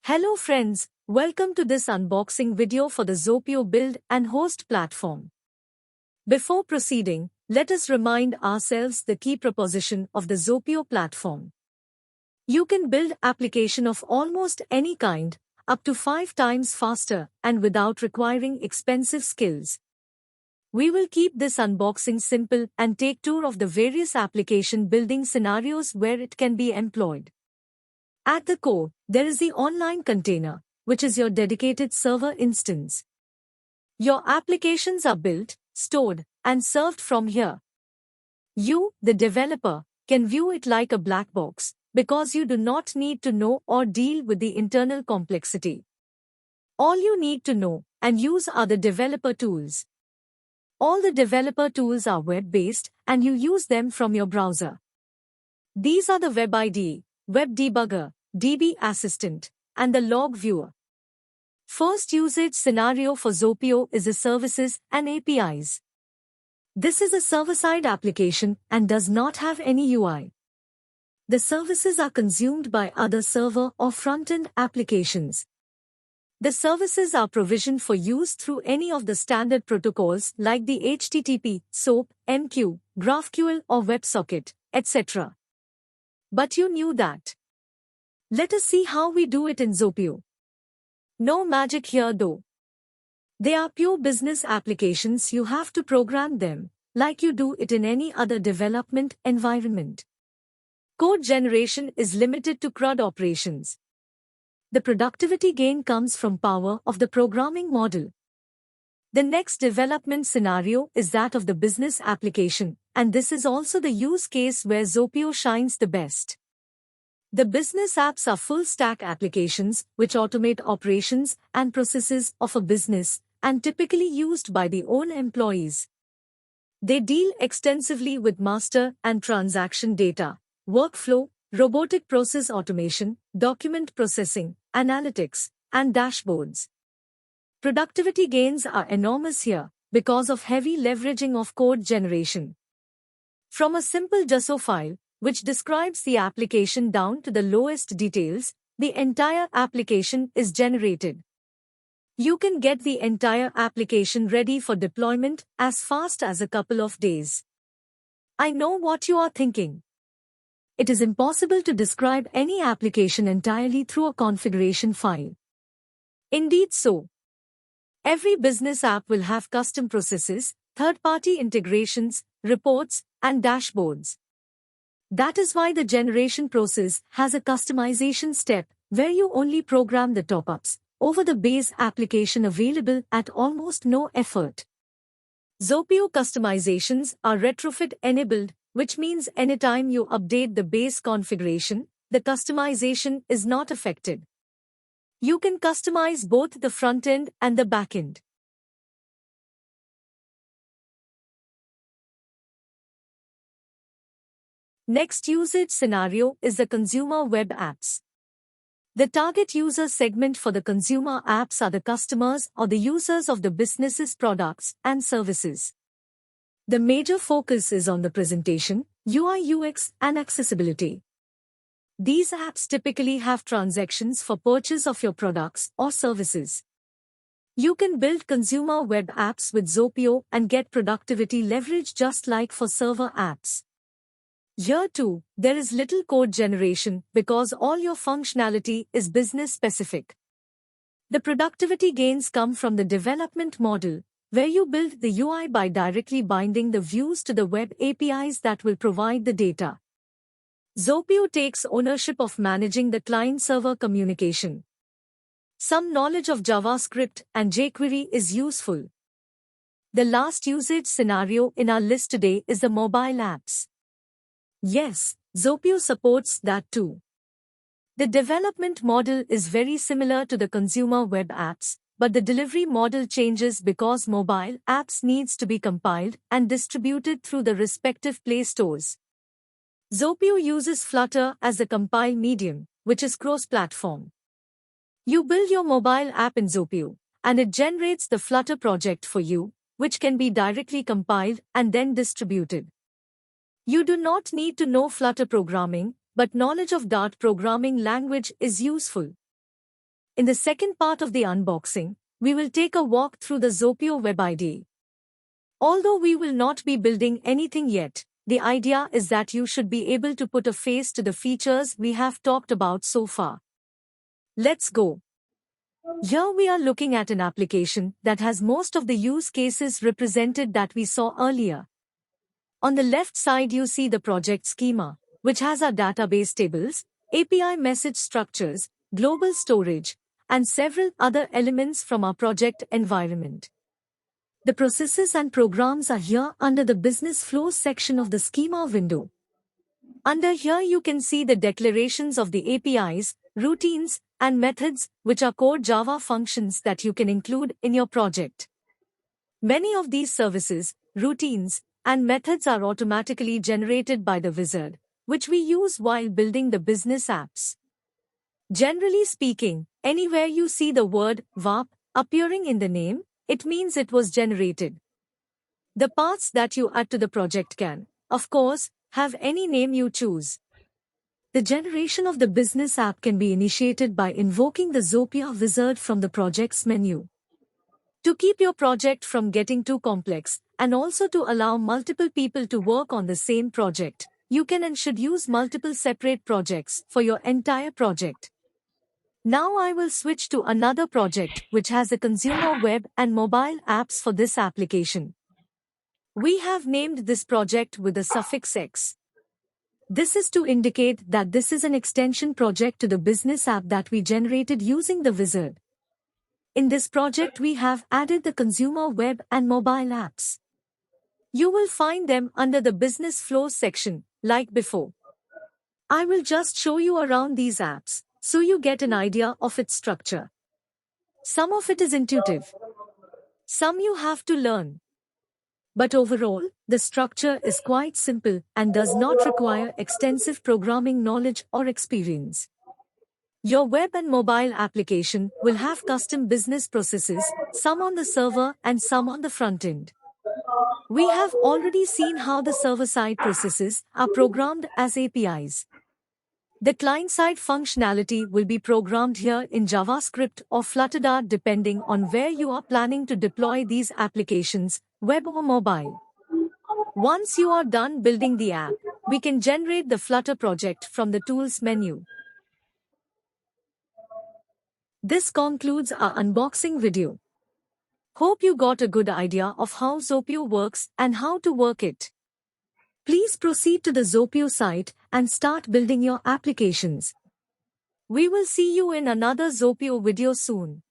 Hello friends, welcome to this unboxing video for the ZOAPIIO build and host platform. Before proceeding, let us remind ourselves the key proposition of the ZOAPIIO platform. You can build application of almost any kind, up to 5 times faster and without requiring expensive skills. We will keep this unboxing simple and take tour of the various application building scenarios where it can be employed. At the core, there is the online container, which is your dedicated server instance. Your applications are built, stored, and served from here. You, the developer, can view it like a black box, because you do not need to know or deal with the internal complexity. All you need to know and use are the developer tools. All the developer tools are web-based, and you use them from your browser. These are the Web IDE, Web Debugger, DB Assistant, and the Log Viewer. First usage scenario for ZOAPIIO is the services and APIs. This is a server-side application and does not have any UI. The services are consumed by other server or front-end applications. The services are provisioned for use through any of the standard protocols like the HTTP, SOAP, MQ, GraphQL or WebSocket, etc. But you knew that. Let us see how we do it in ZOAPIIO. No magic here though. They are pure business applications. You have to program them, like you do it in any other development environment. Code generation is limited to CRUD operations. The productivity gain comes from power of the programming model. The next development scenario is that of the business application, and this is also the use case where ZOAPIIO shines the best. The business apps are full-stack applications which automate operations and processes of a business and typically used by the own employees. They deal extensively with master and transaction data, workflow, robotic process automation, document processing, analytics, and dashboards. Productivity gains are enormous here because of heavy leveraging of code generation. From a simple JSON file, which describes the application down to the lowest details, the entire application is generated. You can get the entire application ready for deployment as fast as a couple of days. I know what you are thinking. It is impossible to describe any application entirely through a configuration file. Indeed so. Every business app will have custom processes, third-party integrations, reports, and dashboards. That is why the generation process has a customization step, where you only program the top-ups over the base application available at almost no effort. ZOAPIIO customizations are retrofit-enabled, which means anytime you update the base configuration, the customization is not affected. You can customize both the front-end and the back-end. Next usage scenario is the consumer web apps. The target user segment for the consumer apps are the customers or the users of the business's products and services. The major focus is on the presentation, UI/UX, and accessibility. These apps typically have transactions for purchase of your products or services. You can build consumer web apps with ZOAPIIO and get productivity leverage just like for server apps. Here too, there is little code generation because all your functionality is business-specific. The productivity gains come from the development model, where you build the UI by directly binding the views to the web APIs that will provide the data. ZOAPIIO takes ownership of managing the client-server communication. Some knowledge of JavaScript and jQuery is useful. The last usage scenario in our list today is the mobile apps. Yes, ZOAPIIO supports that too. The development model is very similar to the consumer web apps, but the delivery model changes because mobile apps needs to be compiled and distributed through the respective Play stores. ZOAPIIO uses Flutter as the compile medium, which is cross-platform. You build your mobile app in ZOAPIIO, and it generates the Flutter project for you, which can be directly compiled and then distributed. You do not need to know Flutter programming, but knowledge of Dart programming language is useful. In the second part of the unboxing, we will take a walk through the ZOAPIIO web IDE. Although we will not be building anything yet, the idea is that you should be able to put a face to the features we have talked about so far. Let's go. Here we are looking at an application that has most of the use cases represented that we saw earlier. On the left side you see the project schema, which has our database tables, API message structures, global storage, and several other elements from our project environment. The processes and programs are here under the business flows section of the schema window. Under here you can see the declarations of the APIs, routines, and methods, which are core Java functions that you can include in your project. Many of these services, routines, and methods are automatically generated by the wizard, which we use while building the business apps. Generally speaking, anywhere you see the word ZOAP appearing in the name, it means it was generated. The parts that you add to the project can, of course, have any name you choose. The generation of the business app can be initiated by invoking the ZOAPIIO wizard from the projects menu. To keep your project from getting too complex, and also to allow multiple people to work on the same project, you can and should use multiple separate projects for your entire project. Now I will switch to another project which has a consumer web and mobile apps for this application. We have named this project with the suffix X. This is to indicate that this is an extension project to the business app that we generated using the wizard. In this project we have added the consumer web and mobile apps. You will find them under the business flows section, like before. I will just show you around these apps, so you get an idea of its structure. Some of it is intuitive. Some you have to learn. But overall, the structure is quite simple and does not require extensive programming knowledge or experience. Your web and mobile application will have custom business processes, some on the server and some on the front end. We have already seen how the server-side processes are programmed as APIs. The client-side functionality will be programmed here in JavaScript or Flutter depending on where you are planning to deploy these applications, web or mobile. Once you are done building the app, we can generate the Flutter project from the Tools menu. This concludes our unboxing video. Hope you got a good idea of how ZOAPIIO works and how to work it. Please proceed to the ZOAPIIO site and start building your applications. We will see you in another ZOAPIIO video soon.